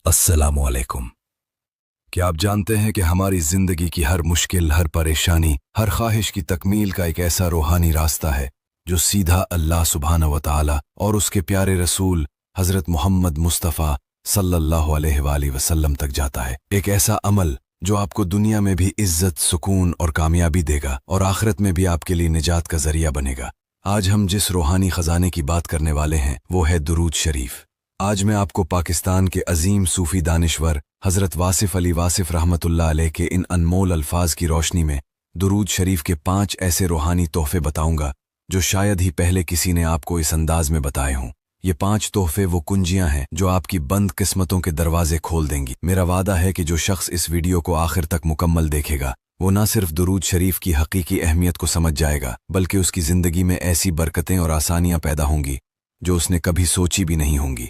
अस्सलामु अलैकुम। क्या आप जानते हैं कि हमारी जिंदगी की हर मुश्किल, हर परेशानी, हर ख्वाहिश की तकमील का एक ऐसा रूहानी रास्ता है जो सीधा अल्लाह सुब्हानहू व तआला और उसके प्यारे रसूल हज़रत मोहम्मद मुस्तफ़ा सल्लल्लाहु अलैहि वसल्लम तक जाता है। एक ऐसा अमल जो आपको दुनिया में भी इज्जत, सुकून और कामयाबी देगा और आखिरत में भी आपके लिए निजात का जरिया बनेगा। आज हम जिस रूहानी खजाने की बात करने वाले हैं वो है दुरूद शरीफ। आज मैं आपको पाकिस्तान के अजीम सूफी दानिश्वर हज़रत वासिफ़ अली वासिफ़ रहमतुल्लाह अलैह के इन अनमोल अल्फाज की रोशनी में दुरूद शरीफ के 5 ऐसे रूहानी तोहफे बताऊंगा जो शायद ही पहले किसी ने आपको इस अंदाज में बताए हों। ये 5 तोहफे वो कुंजियां हैं जो आपकी बंद किस्मतों के दरवाजे खोल देंगी। मेरा वादा है कि जो शख्स इस वीडियो को आखिर तक मुकम्मल देखेगा वो न सिर्फ दुरूद शरीफ की हकीकी अहमियत को समझ जाएगा बल्कि उसकी ज़िंदगी में ऐसी बरकतें और आसानियां पैदा होंगी जो उसने कभी सोची भी नहीं होंगी।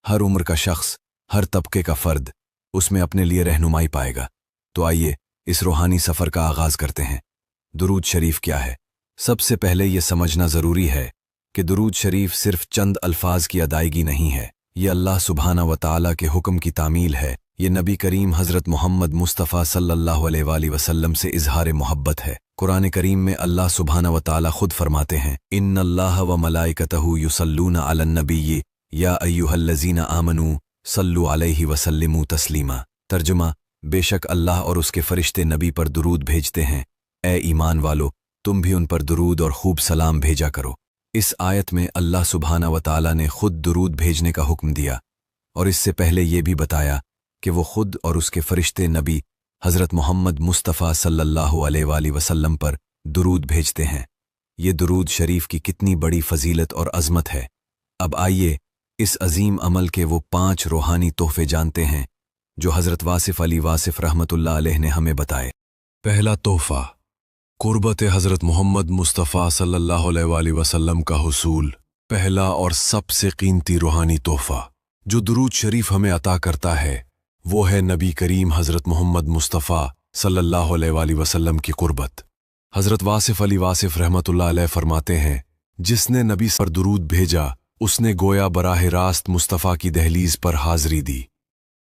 हर उम्र का शख्स, हर तबके का फ़र्द उसमें अपने लिए रहनुमाई पाएगा। तो आइए इस रूहानी सफ़र का आगाज़ करते हैं। दुरूद शरीफ क्या है? सबसे पहले ये समझना ज़रूरी है कि दुरूद शरीफ सिर्फ चंद अल्फाज की अदायगी नहीं है। ये अल्लाह सुब्हानहू व तआला के हुक्म की तामील है। ये नबी करीम हज़रत मोहम्मद मुस्तफ़ा सल्लल्लाहु अलैहि वसल्लम से इजहार मोहब्बत है। कुरान करीम में अल्लाह सुब्हानहू व तआला खुद फरमाते हैं, इन्नल्लाह व मलाइकतहू युसल्लूना अलन नबी या अय्युहल्लज़ीना आमनू सल्लु अलैहि वसल्लिमू तस्लीमा। तर्जुमा, बेशक अल्लाह और उसके फरिश्ते नबी पर दुरूद भेजते हैं। ए ईमान वालो, तुम भी उन पर दुरूद और खूब सलाम भेजा करो। इस आयत में अल्लाह सुब्हानहू व तआला ने खुद दुरूद भेजने का हुक्म दिया और इससे पहले ये भी बताया कि वो खुद और उसके फरिश्ते नबी हज़रत मोहम्मद मुस्तफ़ा सल्लल्लाहु अलैहि वसल्लम पर दुरूद भेजते हैं। ये दुरूद शरीफ की कितनी बड़ी फजीलत और अज़मत है। अब आइए इस अजीम अमल के वो 5 रूहानी तोहफे जानते हैं जो हज़रत वासिफ़ अली वासिफ़ रहमतुल्लाह अलैह ने हमें बताए। पहला तोहफ़ा, कुर्बत हज़रत मोहम्मद मुस्तफ़ा सल्लल्लाहु अलैहि वसल्लम का हुसूल। पहला और सबसे कीमती रूहानी तोहफ़ा जो दुरूद शरीफ हमें अता करता है वो है नबी करीम हज़रत मोहम्मद मुस्तफ़ा सल्लल्लाहु अलैहि वसल्लम की कुर्बत। हज़रत वासिफ़ अली वासिफ़ रहमतुल्लाह अलैह फरमाते हैं, जिसने नबी पर दुरूद भेजा उसने गोया बराह रास्त मुस्तफ़ा की दहलीज पर हाज़री दी।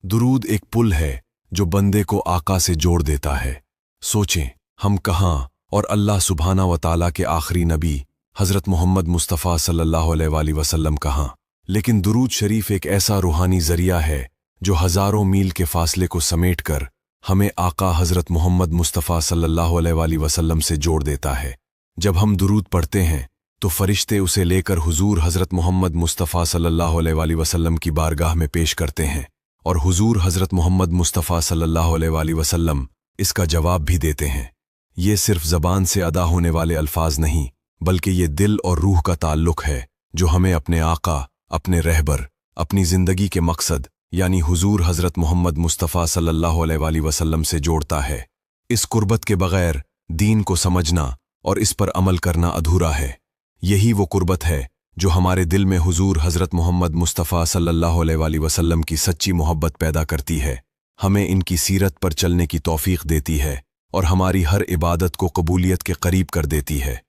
दुरूद एक पुल है जो बंदे को आका से जोड़ देता है। सोचें, हम कहाँ और अल्लाह सुब्हानहू व तआला के आखिरी नबी हज़रत मोहम्मद मुस्तफ़ा सल्लल्लाहु अलैहि वसल्लम कहाँ। लेकिन दुरूद शरीफ एक ऐसा रूहानी ज़रिया है जो हज़ारों मील के फासले को समेट कर हमें आका हज़रत मोहम्मद मुस्तफ़ा सल्लल्लाहु अलैहि वसल्लम से जोड़ देता है। जब हम दुरूद पढ़ते हैं तो फरिश्ते उसे लेकर हुजूर हज़रत मोहम्मद मुस्तफ़ा सल्लल्लाहु अलैहि वसल्लम की बारगाह में पेश करते हैं और हुजूर हज़रत मोहम्मद मुस्तफ़ा सल्लल्लाहु अलैहि वसल्लम इसका जवाब भी देते हैं। ये सिर्फ ज़बान से अदा होने वाले अल्फाज नहीं बल्कि ये दिल और रूह का ताल्लुक़ है जो हमें अपने आका, अपने रहबर, अपनी ज़िंदगी के मकसद यानी हुजूर हज़रत मोहम्मद मुस्तफ़ा सल्लल्लाहु अलैहि वसल्लम से जोड़ता है। इस कुर्बत के बग़ैर दीन को समझना और इस पर अमल करना अधूरा है। यही वो कुर्बत है जो हमारे दिल में हुजूर हज़रत मोहम्मद मुस्तफ़ा सल्लल्लाहु अलैहि वसल्लम की सच्ची मोहब्बत पैदा करती है, हमें इनकी सीरत पर चलने की तौफ़ीक़ देती है और हमारी हर इबादत को कबूलियत के करीब कर देती है।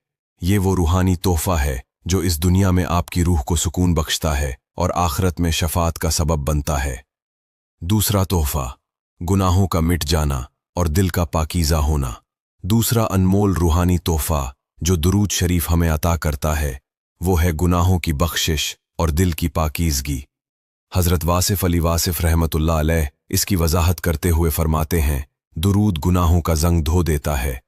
ये वो रूहानी तोहफ़ा है जो इस दुनिया में आपकी रूह को सुकून बख्शता है और आखिरत में शफ़ाअत का सबब बनता है। दूसरा तोहफ़ा, गुनाहों का मिट जाना और दिल का पाकीज़ा होना। दूसरा अनमोल रूहानी तोहफ़ा जो दुरूद शरीफ हमें अता करता है वो है गुनाहों की बख्शिश और दिल की पाकीज़गी। हज़रत वासिफ़ अली वासिफ़ रहमतुल्लाह अलैह इसकी वजाहत करते हुए फरमाते हैं, दुरूद गुनाहों का ज़ंग धो देता है।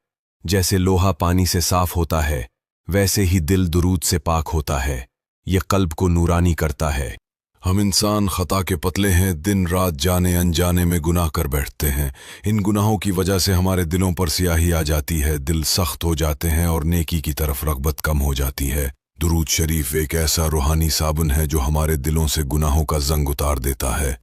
जैसे लोहा पानी से साफ होता है वैसे ही दिल दुरूद से पाक होता है। ये कल्ब को नूरानी करता है। हम इंसान खता के पतले हैं, दिन रात जाने अनजाने में गुनाह कर बैठते हैं। इन गुनाहों की वजह से हमारे दिलों पर स्याही आ जाती है, दिल सख्त हो जाते हैं और नेकी की तरफ रग़बत कम हो जाती है। दुरूद शरीफ एक ऐसा रूहानी साबुन है जो हमारे दिलों से गुनाहों का ज़ंग उतार देता है।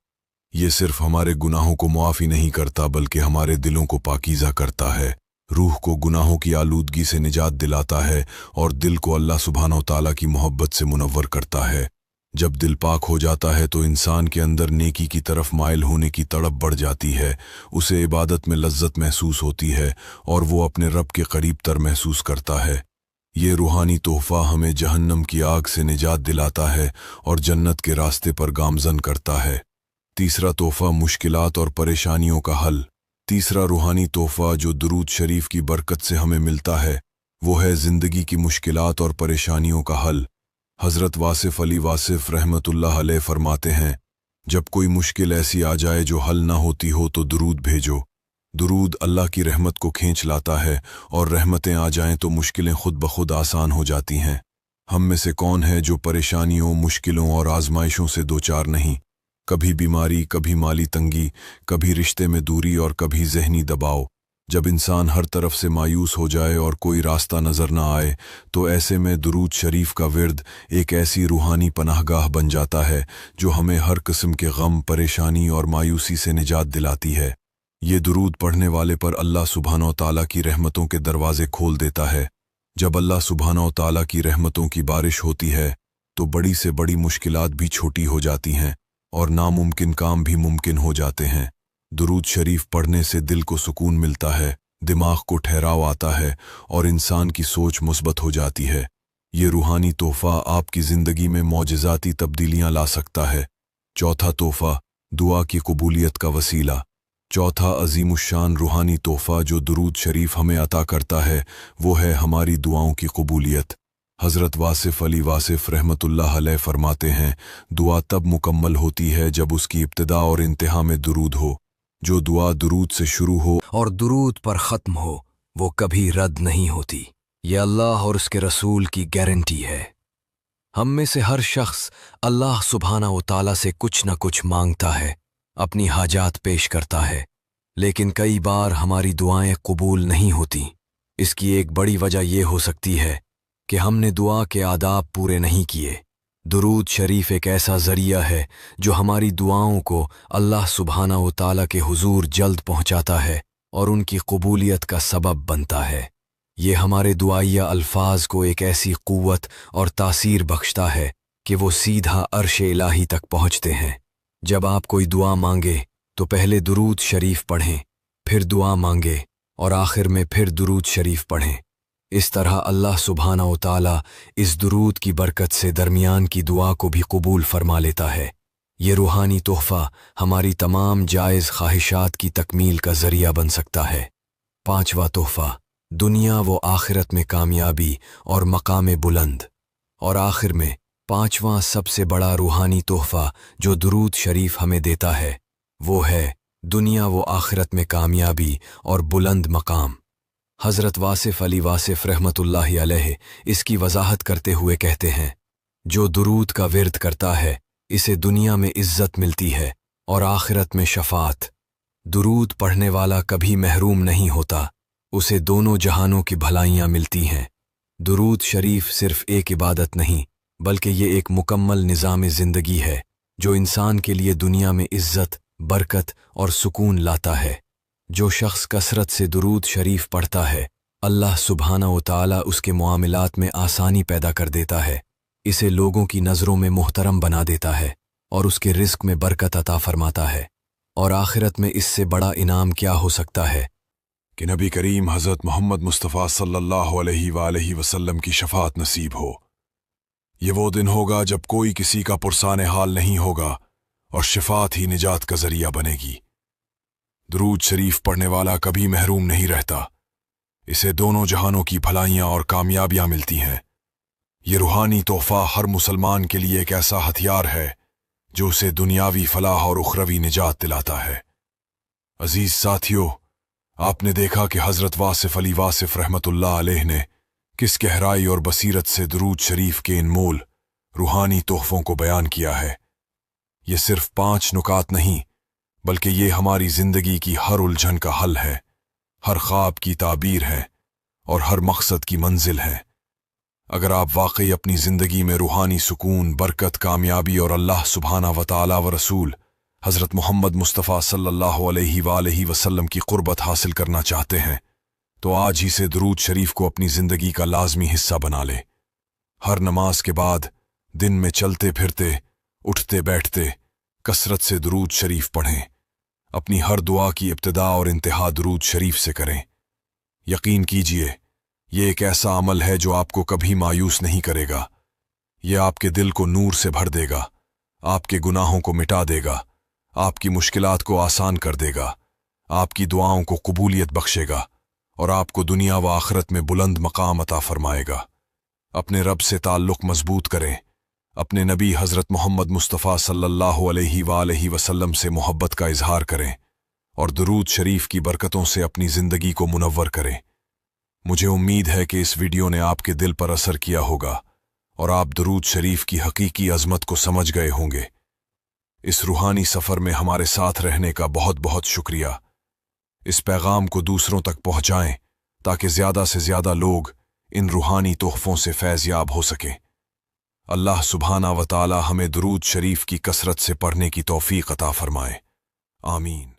ये सिर्फ हमारे गुनाहों को मुआफ़ी नहीं करता बल्कि हमारे दिलों को पाकीज़ा करता है, रूह को गुनाहों की आलूदगी से निजात दिलाता है और दिल को अल्लाह सुब्हानहू तआला की मोहब्बत से मुनव्वर करता है। जब दिल पाक हो जाता है तो इंसान के अंदर नेकी की तरफ माइल होने की तड़प बढ़ जाती है, उसे इबादत में लज्जत महसूस होती है और वो अपने रब के करीब तर महसूस करता है। ये रूहानी तोहफ़ा हमें जहन्नम की आग से निजात दिलाता है और जन्नत के रास्ते पर गामज़न करता है। तीसरा तोहफा मुश्किलात और परेशानियों का हल। तीसरा रूहानी तोहफा जो दुरूद शरीफ की बरकत से हमें मिलता है वो है ज़िंदगी की मुश्किलात और परेशानियों का हल। हज़रत वासिफ़ अली वासिफ़ रहमतुल्लाह अलैह फरमाते हैं, जब कोई मुश्किल ऐसी आ जाए जो हल ना होती हो तो दुरूद भेजो। दुरूद अल्लाह की रहमत को खींच लाता है और रहमतें आ जाएं तो मुश्किलें खुद ब खुद आसान हो जाती हैं। हम में से कौन है जो परेशानियों, मुश्किलों और आजमाइशों से दो चार नहीं। कभी बीमारी, कभी माली तंगी, कभी रिश्ते में दूरी और कभी जहनी दबाव। जब इंसान हर तरफ से मायूस हो जाए और कोई रास्ता नज़र ना आए तो ऐसे में दुरूद शरीफ का विर्द एक ऐसी रूहानी पनाहगाह बन जाता है जो हमें हर किस्म के गम, परेशानी और मायूसी से निजात दिलाती है। ये दुरूद पढ़ने वाले पर अल्लाह सुब्हानो तआला की रहमतों के दरवाजे खोल देता है। जब अल्लाह सुब्हानो तआला की रहमतों की बारिश होती है तो बड़ी से बड़ी मुश्किलात भी छोटी हो जाती हैं और नामुमकिन काम भी मुमकिन हो जाते हैं। दुरूद शरीफ पढ़ने से दिल को सुकून मिलता है, दिमाग को ठहराव आता है और इंसान की सोच मुस्बत हो जाती है। ये रूहानी तोहफा आपकी ज़िंदगी में मौजिज़ाती तब्दीलियां ला सकता है। चौथा तोहफा दुआ की कबूलियत का वसीला। चौथा अजीमुशान रूहानी तोहफा जो दुरूद शरीफ हमें अता करता है वो है हमारी दुआओं की कबूलियत। हज़रत वासिफ़ अली वासिफ़ रहमतुल्लाह अलैह फरमाते हैं, दुआ तब मुकम्मल होती है जब उसकी इब्तिदा और इंतहा में दुरूद हो। जो दुआ दुरूद से शुरू हो और दुरूद पर ख़त्म हो वो कभी रद्द नहीं होती। ये अल्लाह और उसके रसूल की गारंटी है। हम में से हर शख्स अल्लाह सुब्हानहू व तआला से कुछ न कुछ मांगता है, अपनी हाजात पेश करता है, लेकिन कई बार हमारी दुआएं कबूल नहीं होती। इसकी एक बड़ी वजह यह हो सकती है कि हमने दुआ के आदाब पूरे नहीं किए। दुरूद शरीफ एक ऐसा ज़रिया है जो हमारी दुआओं को अल्लाह सुब्हानहू व तआला के हुजूर जल्द पहुंचाता है और उनकी कबूलियत का सबब बनता है। ये हमारे दुआइया अल्फाज को एक ऐसी क़ुव्वत और तासीर बख्शता है कि वो सीधा अर्श इलाही तक पहुँचते हैं। जब आप कोई दुआ मांगे तो पहले दुरूद शरीफ पढ़ें, फिर दुआ मांगे और आखिर में फिर दुरूद शरीफ पढ़ें। इस तरह अल्लाह सुब्हानहू व तआला इस दुरूद की बरकत से दरमियान की दुआ को भी कबूल फरमा लेता है। ये रूहानी तोहफ़ा हमारी तमाम जायज़ ख्वाहिशात की तकमील का ज़रिया बन सकता है। पांचवा तोहफ़ा दुनिया व आखिरत में कामयाबी और मकाम बुलंद। और आखिर में पांचवा सबसे बड़ा रूहानी तोहफ़ा जो दुरूद शरीफ हमें देता है वो है दुनिया व आखिरत में कामयाबी और बुलंद मकाम। हज़रत वासिफ़ अली वासिफ़ रहमतुल्लाहि अलैह इसकी वजाहत करते हुए कहते हैं, जो दुरूद का विर्द करता है इसे दुनिया में इज्जत मिलती है और आखिरत में शफात। दुरूद पढ़ने वाला कभी महरूम नहीं होता, उसे दोनों जहानों की भलाइयाँ मिलती हैं। दुरूद शरीफ सिर्फ एक इबादत नहीं बल्कि ये एक मुकम्मल निज़ाम ज़िंदगी है जो इंसान के लिए दुनिया में इज्जत, बरकत और सुकून लाता है। जो शख्स कसरत से दुरूद शरीफ पढ़ता है अल्लाह सुब्हानहू व तआला उसके मुआमलात में आसानी पैदा कर देता है, इसे लोगों की नज़रों में मुहतरम बना देता है और उसके रिस्क में बरकत अता फरमाता है। और आखिरत में इससे बड़ा इनाम क्या हो सकता है कि नबी करीम हज़रत मोहम्मद मुस्तफ़ा सल्लल्लाहु अलैहि वसल्लम की शफाअत नसीब हो। ये वो दिन होगा जब कोई किसी का पुरसाने हाल नहीं होगा और शफाअत ही निजात का ज़रिया बनेगी। दुरूद शरीफ पढ़ने वाला कभी महरूम नहीं रहता, इसे दोनों जहानों की भलाइयाँ और कामयाबियाँ मिलती हैं। ये रूहानी तोहफ़ा हर मुसलमान के लिए एक ऐसा हथियार है जो उसे दुनियावी फलाह और उखरवी निजात दिलाता है। अजीज साथियों, आपने देखा कि हज़रत वासिफ़ अली वासिफ़ रहमतुल्लाह अलैह ने किस गहराई और बसीरत से दुरूद शरीफ के इनमोल रूहानी तोहफ़ों को बयान किया है। ये सिर्फ 5 नुकात नहीं बल्कि ये हमारी ज़िंदगी की हर उलझन का हल है, हर ख्वाब की ताबीर है और हर मकसद की मंजिल है। अगर आप वाकई अपनी ज़िंदगी में रूहानी सुकून, बरकत, कामयाबी और अल्लाह सुब्हानहू व तआला व रसूल हज़रत मोहम्मद मुस्तफ़ा सल्लल्लाहु अलैहि वसल्लम की क़ुर्बत हासिल करना चाहते हैं तो आज ही से दुरूद शरीफ को अपनी ज़िंदगी का लाजमी हिस्सा बना ले। हर नमाज के बाद, दिन में चलते फिरते, उठते बैठते कसरत से दुरूद शरीफ पढ़ें। अपनी हर दुआ की इब्तिदा और इंतहा दुरूद शरीफ से करें। यकीन कीजिए, ये एक ऐसा अमल है जो आपको कभी मायूस नहीं करेगा। ये आपके दिल को नूर से भर देगा, आपके गुनाहों को मिटा देगा, आपकी मुश्किलात को आसान कर देगा, आपकी दुआओं को कबूलियत बख्शेगा और आपको दुनिया व आखिरत में बुलंद मकाम अता फरमाएगा। अपने रब से ताल्लुक़ मजबूत करें, अपने नबी हज़रत मोहम्मद मुस्तफ़ा सल्लल्लाहु अलैहि वसल्लम से मोहब्बत का इजहार करें और दुरूद शरीफ की बरकतों से अपनी ज़िंदगी को मुनव्वर करें। मुझे उम्मीद है कि इस वीडियो ने आपके दिल पर असर किया होगा और आप दुरूद शरीफ की हकीकी अज़मत को समझ गए होंगे। इस रूहानी सफ़र में हमारे साथ रहने का बहुत बहुत शुक्रिया। इस पैगाम को दूसरों तक पहुँचाएं ताकि ज़्यादा से ज़्यादा लोग इन रूहानी तोहफ़ों से फैज़याब हो सकें। अल्लाह सुब्हाना व तआला हमें दुरूद शरीफ की कसरत से पढ़ने की तौफ़ीक़ अता फ़रमाए। आमीन।